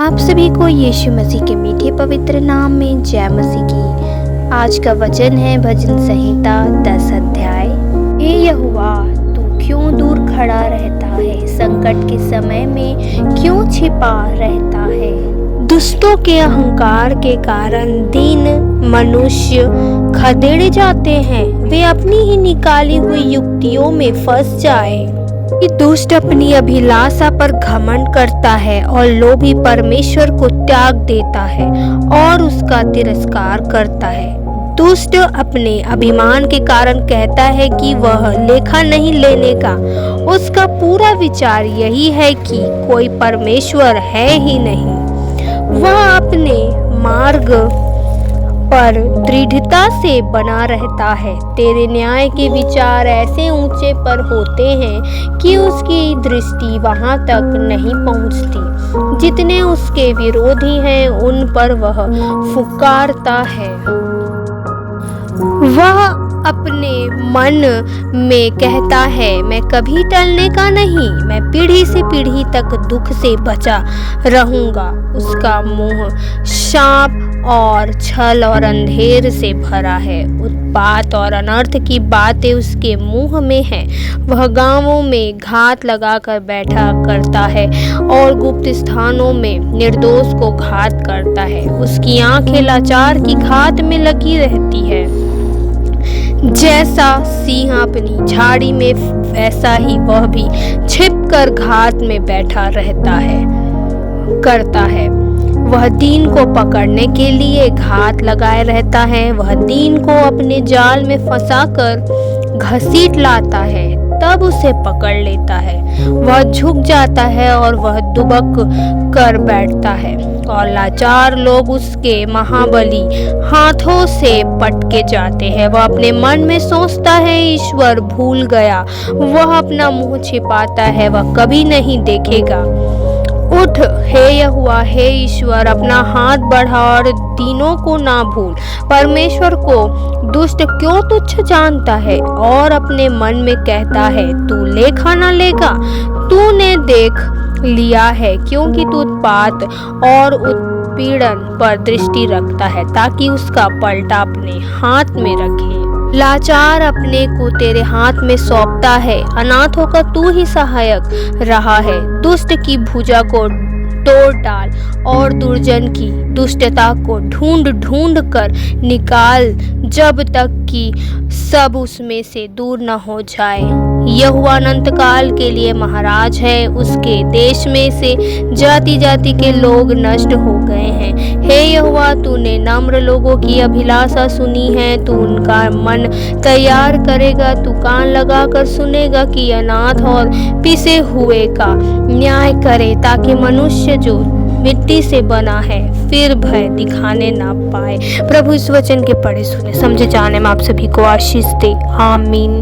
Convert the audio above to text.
आप सभी को यीशु मसीह के मीठे पवित्र नाम में जय मसीह की। आज का वचन है भजन संहिता 10 अध्याय। हे यहोवा, तू क्यों दूर खड़ा रहता है? संकट के समय में क्यों छिपा रहता है? दुष्टों के अहंकार के कारण दीन मनुष्य खदेड़े जाते हैं। वे अपनी ही निकाली हुई युक्तियों में फंस जाए। दुष्ट अपनी अभिलाषा पर घमंड करता है और लोभी परमेश्वर को त्याग देता है और उसका तिरस्कार करता है। दुष्ट अपने अभिमान के कारण कहता है कि वह लेखा नहीं लेने का। उसका पूरा विचार यही है कि कोई परमेश्वर है ही नहीं। वह अपने मार्ग पर दृढ़ता से बना रहता है। तेरे न्याय के विचार ऐसे ऊंचे पर होते हैं कि उसकी दृष्टि वहां तक नहीं पहुंचती। जितने उसके विरोधी हैं उन पर वह फुकारता है। वह अपने मन में कहता है, मैं कभी टलने का नहीं, मैं पीढ़ी से पीढ़ी तक दुख से बचा रहूंगा। उसका मुंह शाप और छल और अंधेर से भरा है। उत्पात और अनर्थ की बातें उसके मुंह में हैं। वह गांवों में घात लगाकर बैठा करता है और गुप्त स्थानों में निर्दोष को घात करता है। उसकी आंखें लाचार की घात में लगी रहती है। जैसा सिंह अपनी झाड़ी में, वैसा ही वह भी छिपकर घात में बैठा करता है। वह दीन को पकड़ने के लिए घात लगाए रहता है। वह दीन को अपने जाल में फंसाकर घसीट लाता है, तब उसे पकड़ लेता है। वह झुक जाता है और वह दुबक कर बैठता है और लाचार लोग उसके महाबली हाथों से पटके जाते हैं। वह अपने मन में सोचता है, ईश्वर भूल गया। वह अपना मुंह छिपाता है, वह कभी नहीं देखेगा। उठ हे यहोवा, हे ईश्वर, अपना हाथ बढ़ा और दीनों को ना भूल। परमेश्वर को दुष्ट क्यों तुच्छ जानता है और अपने मन में कहता है, तू लेखा ना लेगा। तूने देख लिया है क्योंकि तू उत्पात और उत्पीड़न पर दृष्टि रखता है, ताकि उसका पलटा अपने हाथ में रखे। लाचार अपने को तेरे हाथ में सौंपता है, अनाथों का तू ही सहायक रहा है। दुष्ट की भुजा को तोड़ डाल और दुर्जन की दुष्टता को ढूंढ ढूंढ कर निकाल, जब तक कि सब उसमें से दूर न हो जाए। यहोवा अनंत काल के लिए महाराज है। उसके देश में से जाति जाति के लोग नष्ट हो गए हैं। हे यहोवा, तूने नम्र लोगों की अभिलाषा सुनी है। तू उनका मन तैयार करेगा। तू कान लगाकर सुनेगा कि अनाथ और पिसे हुए का न्याय करे, ताकि मनुष्य जो मिट्टी से बना है फिर भय दिखाने ना पाए। प्रभु इस वचन के पढ़े सुने समझे जाने में आप सभी को आशीष दे। आमीन।